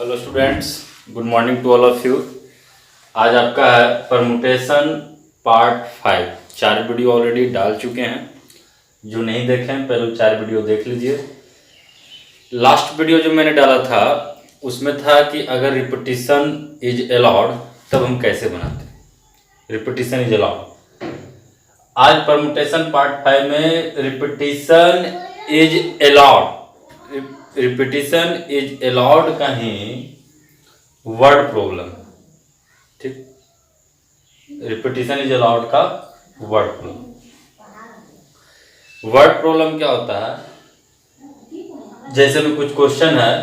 Hello students, good morning to all of you. आज आपका है परमुटेशन पार्ट 5। 4 वीडियो ऑलरेडी डाल चुके हैं। जो नहीं देखे हैं पहले 4 वीडियो देख लीजिए। लास्ट वीडियो जो मैंने डाला था उसमें था कि अगर रिपीटिशन इज अलाउड तब हम कैसे बनाते हैं। Repetition is allowed. आज परमुटेशन पार्ट 5 में repetition is allowed. Repetition is allowed का ही वर्ड प्रॉब्लम। ठीक, रिपीटिशन इज अलाउड का वर्ड प्रॉब्लम। वर्ड प्रॉब्लम क्या होता है? जैसे में कुछ क्वेश्चन है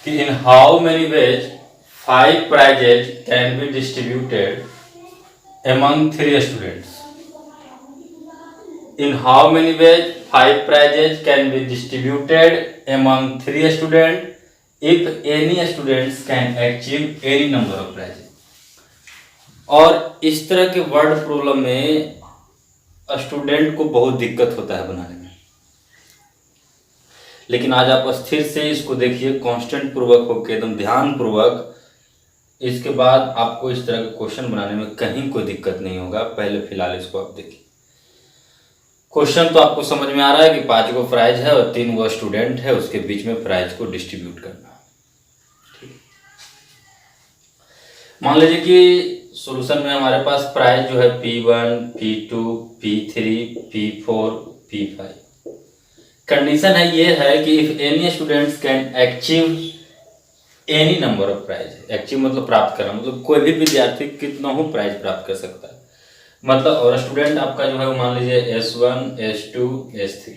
कि in how many ways 5 prizes can be distributed among 3 students. In how many ways 5 prizes can be distributed among 3 students if any students can achieve any number of prizes. और इस तरह के वर्ड प्रॉब्लम में student को बहुत दिक्कत होता है बनाने में। लेकिन आज आप स्थिर से इसको देखिए, कांस्टेंट पूर्वक होकर एकदम ध्यान पूर्वक। इसके बाद आपको इस तरह के क्वेश्चन बनाने में कहीं कोई दिक्कत नहीं होगा। पहले फिलहाल इसको आप देखिए। क्वेश्चन तो आपको समझ में आ रहा है कि 5 गो प्राइज है और 3 गो स्टूडेंट है, उसके बीच में प्राइज को डिस्ट्रीब्यूट करना। ठीक, मान लीजिए कि सॉल्यूशन में हमारे पास प्राइज जो है P1, P2, P3, P4, P5। Condition है ये है कि if any students can achieve any number of prize. Achieve मतलब प्राप्त करना, मतलब कोई भी विद्यार्थी कितना हो प्राइज प्राप्त कर सकता है। मतलब और स्टूडेंट आपका जो है वो मान लीजिए S1, S2, S3।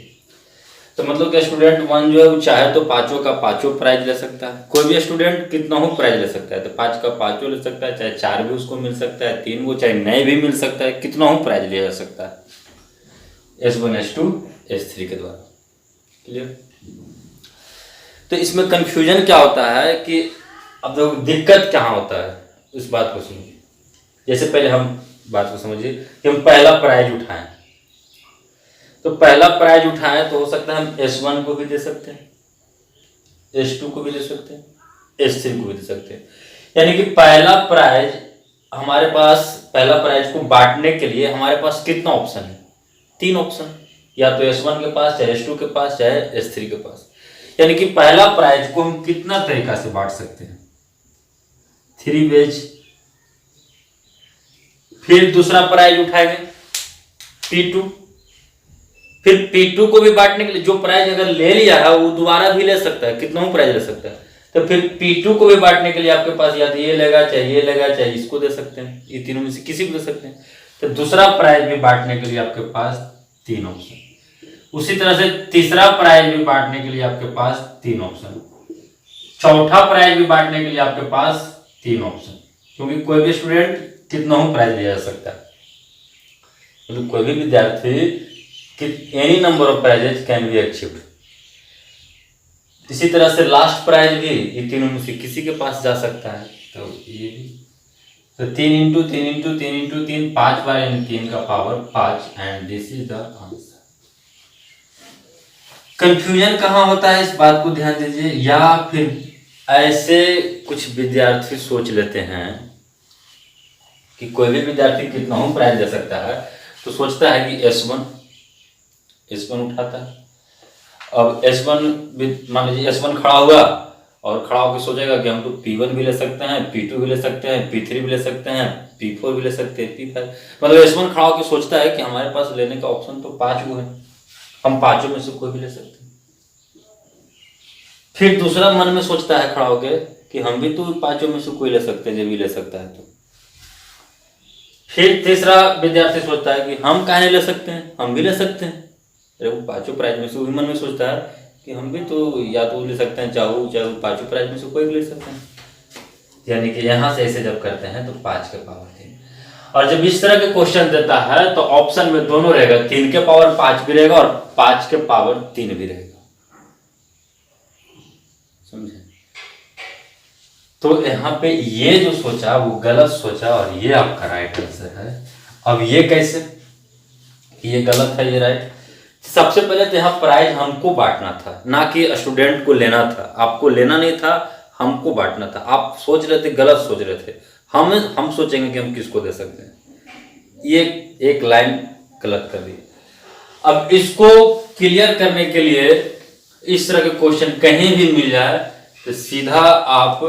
तो मतलब कि स्टूडेंट 1 जो है वो चाहे तो 5 का 5 प्राइज ले सकता है। कोई भी स्टूडेंट कितना हो प्राइज ले सकता है, तो 5 का 5 ले सकता है, चाहे 4 भी उसको मिल सकता है, 3 को चाहे नए भी मिल सकता है, कितना हो प्राइज लिया जा सकता है S1, S2, S3 के द्वारा। क्लियर? तो इसमें कंफ्यूजन क्या होता है कि अब देखो दिक्कत कहाँ होता है, इस बात को सुनिए। जैसे पहले हम बात को समझिए कि हम पहला प्राइज उठाएं, तो पहला प्राइज उठाएं तो हो सकता है हम S1 को भी दे सकते हैं, S2 को भी दे सकते हैं, S3 को भी दे सकते हैं। यानी कि पहला प्राइज हमारे पास, पहला प्राइज को बांटने के लिए हमारे पास कितना ऑप्शन है? 3 ऑप्शन, या तो S1 के पास, चाहे S2 के पास, चाहे S3 के पास। यानी कि पहला प्राइज को हम कितना तरीका से बांट सकते हैं? 3 वेज। फिर दूसरा प्राइज उठाएंगे P2। फिर P2 को भी बांटने के लिए जो प्राइज अगर ले लिया है वो दोबारा भी ले सकता है, कितना प्राइज ले सकता है। तो फिर P2 को भी बांटने के लिए आपके पास या तो ये लेगा, चाहे ये लेगा, चाहे इसको दे सकते हैं। ये तीनों में से किसी को दे सकते हैं। तो दूसरा प्राइज भी बांटने के लिए आपके पास 3 ऑप्शन। उसी तरह से तीसरा प्राइज भी बांटने के लिए आपके पास 3 ऑप्शन। चौथा प्राइज भी बांटने के लिए आपके पास 3 ऑप्शन, क्योंकि कोई भी स्टूडेंट कितना हो प्राइज लिया जा सकता है। मतलब कोई भी विद्यार्थी any number of prizes can be achieved. इसी तरह से लास्ट प्राइज भी ये तीनों में से किसी के पास जा सकता है। तो ये भी तो 3 इंटू 3 इंटू 3 इंटू 3, 5 बार 3 का power 5, and this is the answer. Confusion कहाँ होता है, इस बात को ध्यान दीजिए। या फिर ऐसे कुछ विद्यार्थी सोच लेते हैं कि कोई भी विद्यार्थी कितना हो प्राइज दे सकता है, तो सोचता है कि S1 उठाता है। अब S1 मान लीजिए S1 खड़ा हुआ और खड़ा होकर सोचेगा कि हम तो P1 भी ले सकते हैं, P2 भी ले सकते हैं, P3 भी ले सकते हैं, P4 भी ले सकते हैं, P5। मतलब S1 खड़ा होकर सोचता है कि हमारे पास लेने का ऑप्शन तो 5 गो है, हम 5 में से कोई भी ले सकते हैं। फिर दूसरा मन में सोचता है खड़ा होकर कि हम भी तो 5 में से कोई ले सकते हैं, जो भी ले सकता है। तो फिर तीसरा विद्यार्थी सोचता है कि हम काहे ले सकते हैं, हम भी ले सकते हैं। अरे वो 5 प्राइज में से वही मन में सोचता है कि हम भी तो या तो ले सकते हैं, चाहे 5 प्राइज में से कोई भी ले सकते हैं। यानी कि यहाँ से ऐसे जब करते हैं तो 5 के पावर 3। और जब इस तरह के क्वेश्चन देता है तो ऑप्शन में दोनों रहेगा, 3 के पावर 5 भी रहेगा और 5 के पावर 3 भी रहेगा। समझे? तो यहाँ पे ये जो सोचा वो गलत सोचा और ये आपका राइट आंसर है। अब ये कैसे, ये गलत है, ये राइट। सबसे पहले तो यहाँ प्राइज हमको बांटना था, ना कि स्टूडेंट को लेना था। आपको लेना नहीं था, हमको बांटना था। आप सोच रहे थे, गलत सोच रहे थे। हम सोचेंगे कि हम किसको दे सकते हैं। ये एक लाइन गलत कर दी। अब इसको क्लियर करने के लिए इस तरह के क्वेश्चन कहीं भी मिल जाए तो सीधा आप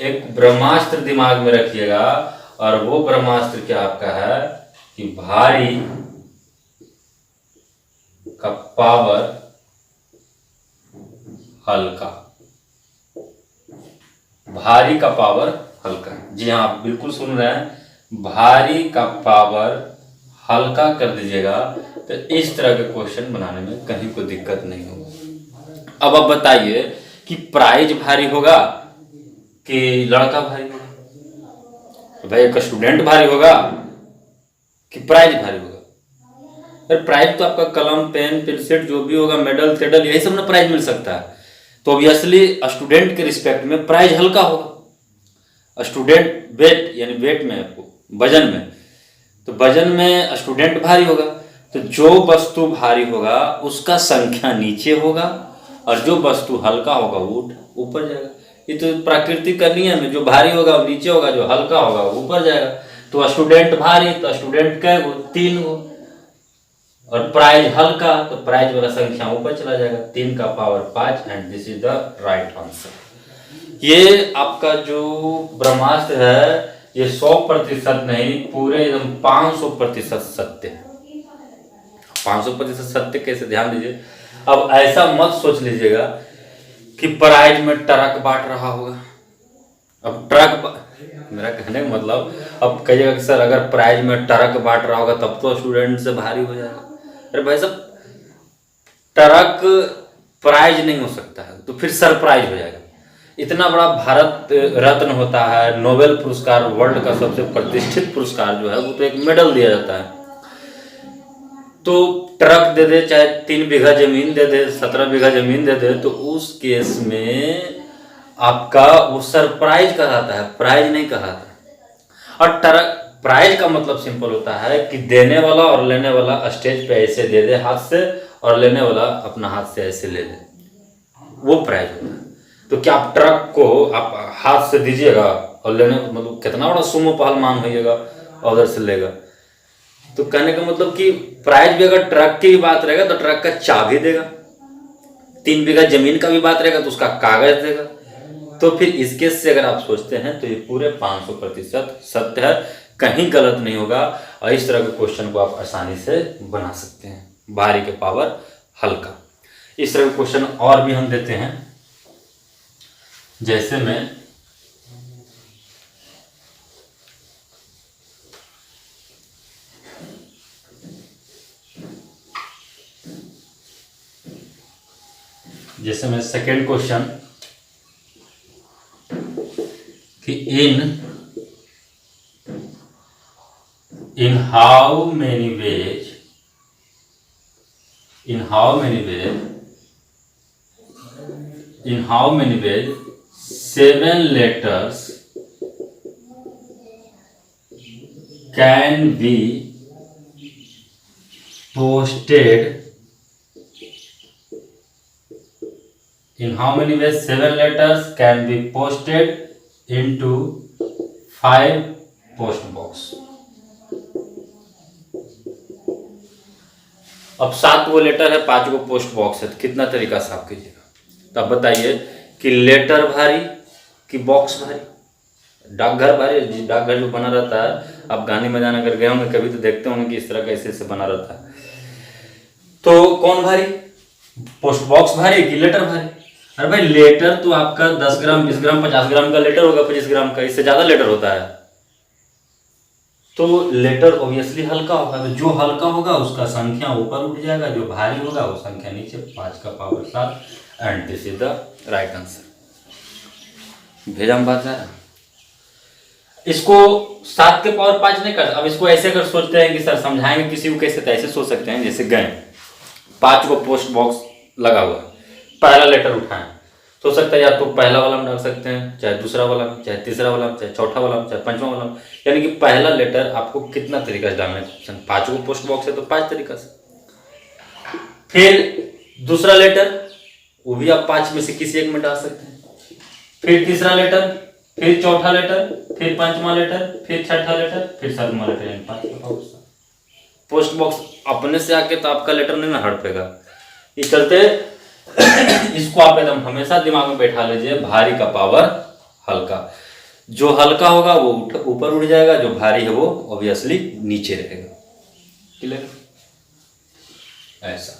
एक ब्रह्मास्त्र दिमाग में रखिएगा, और वो ब्रह्मास्त्र क्या आपका है कि भारी का पावर हल्का। भारी का पावर हल्का। जी हाँ, आप बिल्कुल सुन रहे हैं, भारी का पावर हल्का कर दीजिएगा तो इस तरह के क्वेश्चन बनाने में कहीं कोई दिक्कत नहीं होगा। अब आप बताइए कि प्राइज भारी होगा कि लड़का भारी होगा? तो भाई एक स्टूडेंट भारी होगा कि प्राइज भारी होगा? अरे प्राइज तो आपका कलम, पेन, पेंसिल जो भी होगा, मेडल सेडल, यही सब ना प्राइज मिल सकता है। तो ऑब्वियसली स्टूडेंट के रिस्पेक्ट में प्राइज हल्का होगा। स्टूडेंट वेट, यानी वेट में आपको वजन में, तो वजन में स्टूडेंट भारी होगा। तो जो वस्तु भारी होगा उसका संख्या नीचे होगा, और जो वस्तु हल्का होगा वो ऊपर जाएगा। ये तो प्राकृतिक का नियम है, जो भारी होगा वो नीचे होगा, जो हल्का होगा वो ऊपर जाएगा। तो स्टूडेंट भारी तो स्टूडेंट कै गो? 3 गो। और प्राइज हल्का तो प्राइज वाला संख्या ऊपर चला जाएगा। 3 का power 5 and this is the right answer. ये आपका जो ब्रह्मास्त्र है ये 100% नहीं, पूरे एकदम 500% सत्य है। 500% सत्य कैसे? ध्यान दीजिए। अब ऐसा मत सोच लीजिएगा कि प्राइज में ट्रक बांट रहा होगा। अब मेरा कहने का मतलब, अब कहिएगा कि सर अगर प्राइज में ट्रक बांट रहा होगा तब तो स्टूडेंट से भारी हो जाएगा। अरे भाई साहब, ट्रक प्राइज नहीं हो सकता है, तो फिर सरप्राइज हो जाएगा। इतना बड़ा भारत रत्न होता है, नोबेल पुरस्कार, वर्ल्ड का सबसे प्रतिष्ठित पुरस्कार जो है वो तो एक मेडल दिया जाता है। तो ट्रक दे दे, चाहे 3 बीघा जमीन दे दे, 17 बीघा जमीन दे दे, तो उस केस में आपका वो सरप्राइज कहलाता है, प्राइज नहीं कहलाता। और ट्रक प्राइज का मतलब सिंपल होता है कि देने वाला और लेने वाला स्टेज पे ऐसे दे दे हाथ से, और लेने वाला अपना हाथ से ऐसे ले ले, वो प्राइज होता है। तो क्या आप ट्रक को आप हाथ से दीजिएगा और लेने, मतलब कितना बड़ा सुमो पहलवान होइएगा और उधर से लेगा? तो कहने का मतलब कि प्राइज भी अगर ट्रक की बात रहेगा तो ट्रक का चाबी देगा, 3 बीघा जमीन का भी बात रहेगा तो उसका कागज देगा। तो फिर इस केस से अगर आप सोचते हैं तो ये पूरे 500% सत्य है, कहीं गलत नहीं होगा। और इस तरह के क्वेश्चन को आप आसानी से बना सकते हैं। भारी के पावर हल्का, इस तरह के क्वेश्चन और भी हम देते हैं। जैसे मैं सेकेंड क्वेश्चन कि in how many ways 7 letters can be posted? In how many ways 7 letters can be posted into 5 post box? अब 7 वो लेटर है, 5 को पोस्ट बॉक्स है, तो कितना तरीका से आप कीजिएगा? तो आप बताइए कि लेटर भारी कि बॉक्स भारी? डाकघर भारी? डाकघर जो बना रहता है, आप गांधी मैदान अगर गए होंगे कभी तो देखते होंगे कि इस तरह का ऐसे बना रहता है। तो कौन भारी? पोस्ट बॉक्स भारी कि लेटर भारी? अरे भाई लेटर तो आपका 10 ग्राम, 20 ग्राम, 50 ग्राम का लेटर होगा, 25 ग्राम का, इससे ज्यादा लेटर होता है। तो लेटर ऑब्वियसली हल्का होगा, तो जो हल्का होगा उसका संख्या ऊपर उठ जाएगा, जो भारी होगा वो संख्या नीचे। 5 का power 7 and this is the right answer. भेजा हम बात है। इसको 7 के पावर 5 नहीं कर। अब इसको ऐसे अगर सोचते हैं कि सर समझाएंगे किसी को कैसे, तो ऐसे सोच सकते हैं जैसे गए 5 को पोस्ट बॉक्स लगा हुआ, पहला लेटर उठाएं, तो हो सकता है या तो पहला वाला में डाल सकते हैं, चाहे दूसरा वाला में, चाहे तीसरा वाला में, चाहे चौथा वाला में, चाहे 5वां वाला में। यानी कि पहला लेटर आपको कितना तरीका से डालना है? 5 को पोस्ट बॉक्स है तो 5 तरीका से। फिर दूसरा लेटर वो भी आप 5 में से किसी एक में डाल सकते हैं। फिर तीसरा लेटर, फिर चौथा लेटर, फिर पांचवा लेटर, फिर छठा लेटर, फिर सातवां लेटर, यानी 5 का पावर 7। पोस्ट बॉक्स अपने से आके तो आपका लेटर नहीं ना हड़पेगा, इस चलते इसको आप एकदम हमेशा दिमाग में बैठा लीजिए, भारी का पावर हल्का। जो हल्का होगा वो ऊपर उड़ जाएगा, जो भारी है वो ऑब्वियसली नीचे रहेगा। क्लियर? ऐसा।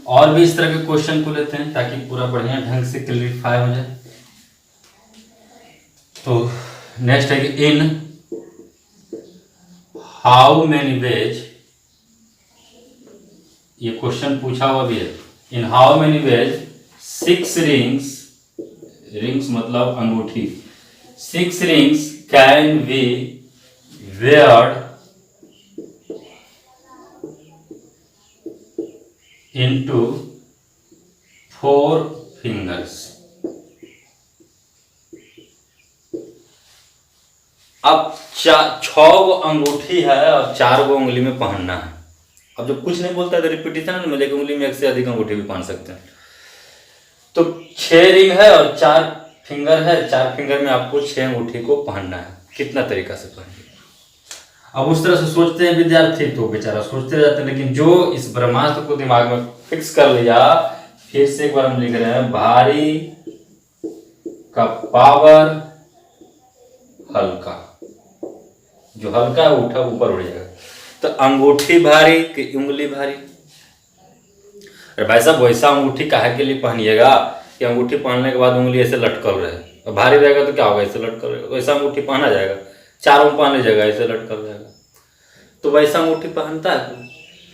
और भी इस तरह के क्वेश्चन को लेते हैं ताकि पूरा बढ़िया ढंग से क्लियरिफाई हो जाए। तो नेक्स्ट है कि इन हाउ मेनी वेज, ये क्वेश्चन पूछा हुआ भी है, इन how many veg 6 rings, rings मतलब अंगूठी, 6 rings can be weird into 4 fingers। अब 6 गो अंगूठी है और 4 गो उंगली में पहनना है। अब जब कुछ नहीं बोलता है तो रिपीटिशन में, लेकिन उंगली में 1 से अधिक अंगूठी भी पहन सकते हैं। तो 6 रिंग है और 4 फिंगर है, 4 फिंगर में आपको 6 अंगूठी को पहनना है। कितना तरीका से पहनेंगे? अब उस तरह से सोचते हैं विद्यार्थी तो बेचारा सोचते रहते हैं, लेकिन जो इस ब्रह्मास्त्र को दिमाग में फिक्स कर लिया, फिर से एक बार हम लिख रहे हैं, भारी का पावर हल्का। जो हल्का है उठा ऊपर उड़ जाएगा। तो अंगूठी भारी कि उंगली भारी? अरे भाई साहब, वैसा अंगूठी काहे के लिए पहनिएगा कि अंगूठी पहनने के बाद उंगली ऐसे लटकल रहे, और भारी रहेगा तो क्या होगा, ऐसे लटकल रहेगा। वैसा अंगूठी पहना जाएगा, 4 में पहन लीजिएगा, ऐसे लटकल रहेगा। तो वैसा अंगूठी पहनता है,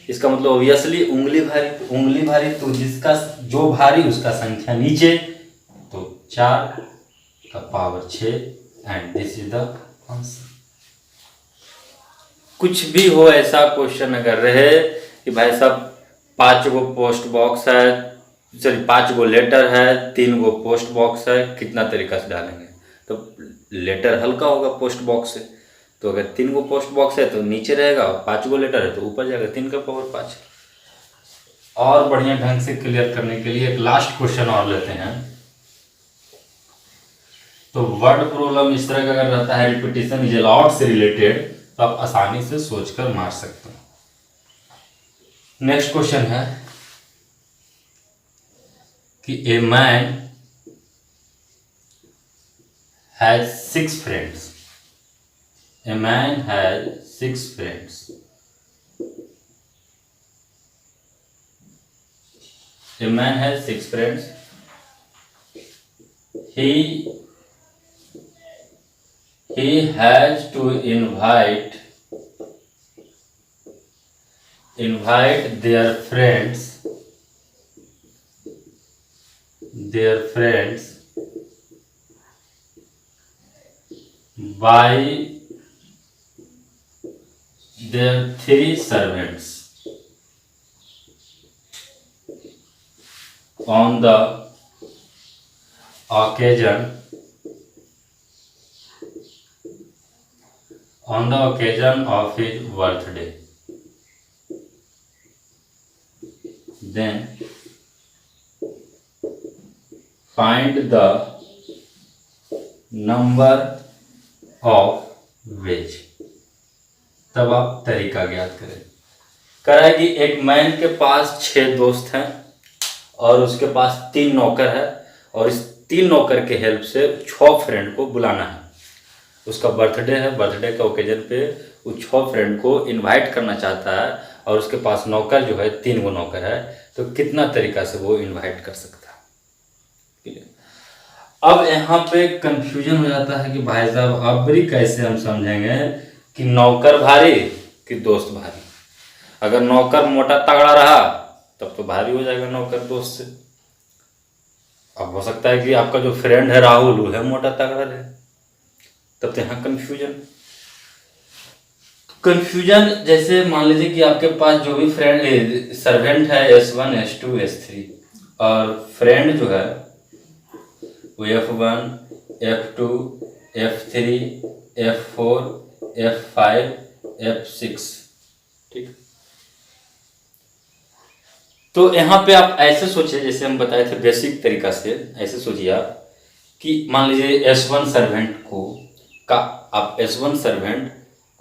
इसका मतलब ऑब्वियसली उंगली भारी। उंगली भारी तो जिसका जो भारी उसका संख्या नीचे, तो 4 का power 6 and this is the answer. कुछ भी हो ऐसा क्वेश्चन अगर रहे कि भाई साहब 5 गो पोस्ट बॉक्स है, सॉरी 5 गो लेटर है, 3 गो पोस्ट बॉक्स है, कितना तरीका से डालेंगे? तो लेटर हल्का होगा पोस्ट बॉक्स से, तो अगर 3 गो पोस्ट बॉक्स है तो नीचे रहेगा, और 5 गो लेटर है तो ऊपर जाएगा, 3 का पावर 5। और बढ़िया ढंग से क्लियर करने के लिए एक लास्ट क्वेश्चन और लेते हैं। तो वर्ड प्रॉब्लम इस तरह का अगर रहता है, रिपीटिशन इज अलाउड से रिलेटेड, तो आप आसानी से सोचकर मार सकते हैं। नेक्स्ट क्वेश्चन है कि a man has 6 friends. A man has 6 friends. A man has 6 friends. He has to invite their friends by their 3 servants on the occasion of his birthday. Then find the number of which। तब आप तरीका ज्ञात करें। कह है कि एक man के पास 6 दोस्त हैं और उसके पास 3 नौकर है, और इस 3 नौकर के हेल्प से 6 फ्रेंड को बुलाना है। उसका बर्थडे है, बर्थडे के ओकेजन पे वो 6 फ्रेंड को इनवाइट करना चाहता है, और उसके पास नौकर जो है 3 गो नौकर है, तो कितना तरीका से वो इनवाइट कर सकता है। अब यहाँ पे कंफ्यूजन हो जाता है कि भाई साहब अब भी कैसे हम समझेंगे कि नौकर भारी कि दोस्त भारी। अगर नौकर मोटा तगड़ा रहा तब तो भारी हो जाएगा नौकर दोस्त से। अब हो सकता है कि आपका जो फ्रेंड है राहुल वो है मोटा तगड़ा रहे, तब तो यहाँ कंफ्यूजन जैसे मान लीजिए कि आपके पास जो भी फ्रेंड सर्वेंट है S1 S2 S3, और फ्रेंड जो है वो F1 F2 F3 F4 F5 F6, ठीक। तो यहाँ पे आप ऐसे सोचिए, जैसे हम बताए थे बेसिक तरीका से, ऐसे सोचिए आप कि मान लीजिए S1 सर्वेंट को आप S1 सर्वेंट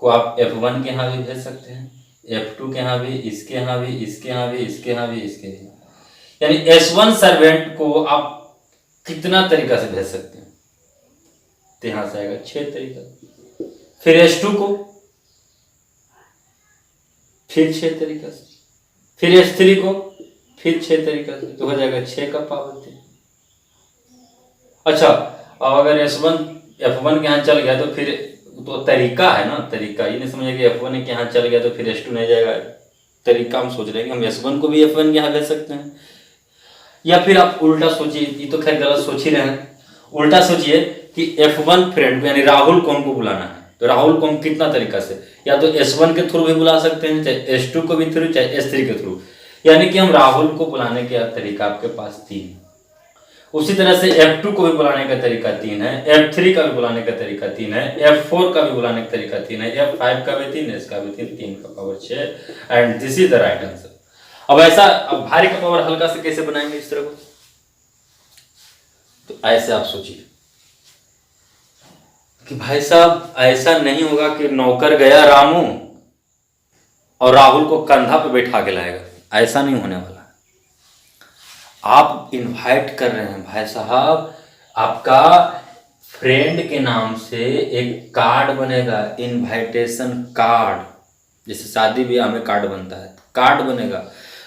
को आप F1 के यहाँ भी भेज सकते हैं, F2 के यहाँ भी, इसके यहाँ भी, इसके यहाँ भी, इसके यहाँ भी, इसके यहाँ, यानी S1 सर्वेंट को आप कितना तरीका से भेज सकते हैं? तो यहाँ से आएगा 6 तरीका। फिर S2 को फिर 6 तरीका से, फिर S3 को फिर 6 तरीका से, तो हो जाएगा 6 का पावर 3। अच्छा, अब अगर F1 के यहाँ चल गया तो फिर तो तरीका है ना, तरीका ये नहीं समझे कि F1 के यहाँ चल गया तो फिर S2 नहीं जाएगा। तरीका हम सोच रहे हैं कि हम S1 को भी F1 के यहाँ भेज सकते हैं, या फिर आप उल्टा सोचिए, ये तो खैर गलत सोच ही रहे हैं। उल्टा सोचिए कि F1 फ्रेंड यानी राहुल को हमको बुलाना है, तो राहुल को हम कितना तरीका से, या तो S1 के थ्रू भी बुला सकते हैं, चाहे S2 को भी थ्रू, चाहे S3 के थ्रू, यानी कि हम राहुल को बुलाने का तरीका आपके पास 3। उसी तरह से F2 को भी बुलाने का तरीका 3 है, F3 का भी बुलाने का तरीका 3 है, F4 का भी बुलाने का तरीका 3 है, F5 का भी 3 है, इसका भी 3 का power 6, and this is the right answer. अब ऐसा, अब भारी का पावर हल्का से कैसे बनाएंगे इस तरह को? तो ऐसे आप सोचिए कि भाई साहब ऐसा नहीं होगा कि नौकर गया रामू और राहुल को कंधा पे बैठा के लाएगा, ऐसा नहीं होने वाला। आप इनवाइट कर रहे हैं भाई साहब, आपका फ्रेंड के नाम से एक कार्ड बनेगा, इनवाइटेशन कार्ड, जैसे शादी ब्याह में कार्ड बनता है, कार्ड बनेगा,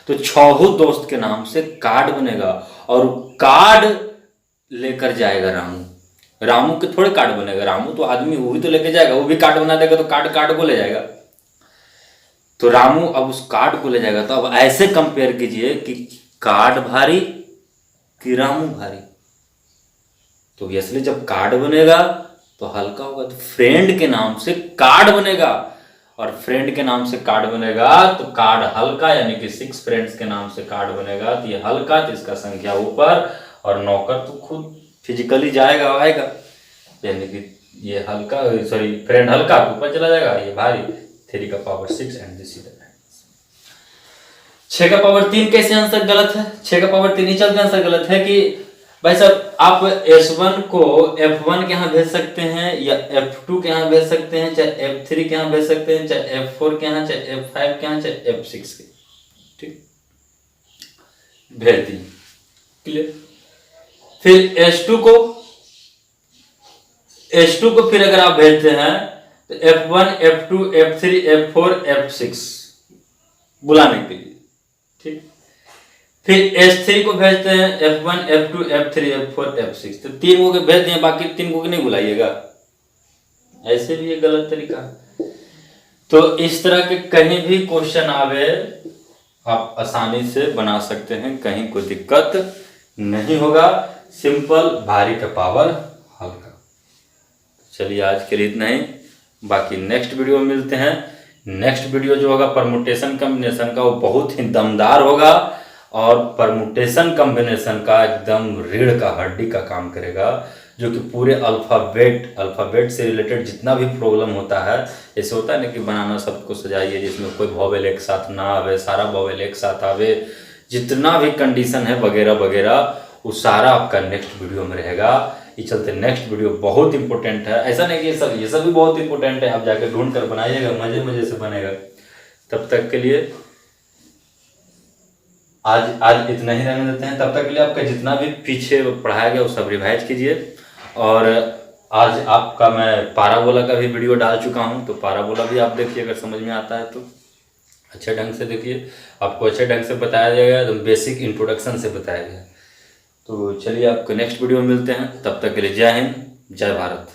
तो 6 दोस्त के नाम से कार्ड बनेगा, और कार्ड लेकर जाएगा रामू। रामू के थोड़े कार्ड बनेगा, रामू तो आदमी, वो भी तो लेके जाएगा, वो भी कार्ड बना देगा तो कार्ड को ले जाएगा। तो रामू अब उस कार्ड को ले जाएगा, तो अब ऐसे कंपेयर कीजिए कि कार्ड भारी कि रामू भारी। तो इसलिए जब कार्ड बनेगा तो हल्का होगा, तो फ्रेंड के नाम से कार्ड बनेगा, और फ्रेंड के नाम से कार्ड बनेगा तो कार्ड हल्का, यानी कि 6 फ्रेंड्स के नाम से कार्ड बनेगा तो ये हल्का, तो इसका संख्या ऊपर, और नौकर तो खुद फिजिकली जाएगा आएगा, यानी कि ये हल्का, सॉरी फ्रेंड हल्का ऊपर चला जाएगा, ये भारी, 3 का power 6, and this is the 6 का पावर 3 कैसे आंसर गलत है? 6 का पावर 3 ही चलते आंसर गलत है कि भाई साहब आप S1 को F1 के यहाँ भेज सकते हैं, या F2 के यहाँ भेज सकते हैं, चाहे F3 के यहाँ भेज सकते हैं, चाहे F4 के यहाँ, चाहे F5 के यहाँ, चाहे F6 के, ठीक, भेज दिए, क्लियर। फिर S2 को फिर अगर आप भेजते हैं तो F1, F2, F3, F4, F6 बुलाने के लिए, ठीक। फिर S3 को भेजते हैं F1, F2, F3, F4, F6, तो 3 को भेज दिए, बाकी 3 को नहीं बुलाइएगा, ऐसे भी ये गलत तरीका है। तो इस तरह के कहीं भी क्वेश्चन आवे आप आसानी से बना सकते हैं, कहीं कोई दिक्कत नहीं होगा, सिंपल, भारी का पावर हल्का। चलिए आज के लिए इतना ही, बाकी नेक्स्ट वीडियो में मिलते हैं। नेक्स्ट वीडियो जो होगा परमुटेशन कॉम्बिनेशन का, वो बहुत ही दमदार होगा, और परमुटेशन कॉम्बिनेशन का एकदम रीढ़ का हड्डी का काम करेगा, जो कि पूरे अल्फ़ाबेट से रिलेटेड जितना भी प्रॉब्लम होता है, जैसे होता है ना कि बनाना शब्द को सजाइए जिसमें कोई वोवेल एक साथ ना आवे, सारा वोवेल एक साथ आवे, जितना भी कंडीशन है वगैरह वगैरह, वो सारा आपका नेक्स्ट वीडियो में रहेगा। ये चलते नेक्स्ट वीडियो बहुत इंपॉर्टेंट है, ऐसा नहीं कि ये सब भी बहुत इंपॉर्टेंट है, आप जाकर ढूंढ कर बनाइएगा, मजे से बनेगा। तब तक के लिए आज इतना ही रहने देते हैं। तब तक के लिए आपका जितना भी पीछे पढ़ाया गया वो सब रिवाइज कीजिए। और आज आपका मैं पाराबोला का भी वीडियो डाल चुका हूँ, तो पाराबोला भी आप देखिए, अगर समझ में आता है तो अच्छे ढंग से देखिए, आपको अच्छे ढंग से बताया जाएगा, तो बेसिक इंट्रोडक्शन से बताया गया। तो चलिए आपको नेक्स्ट वीडियो में मिलते हैं, तब तक के लिए जय हिंद, जय भारत।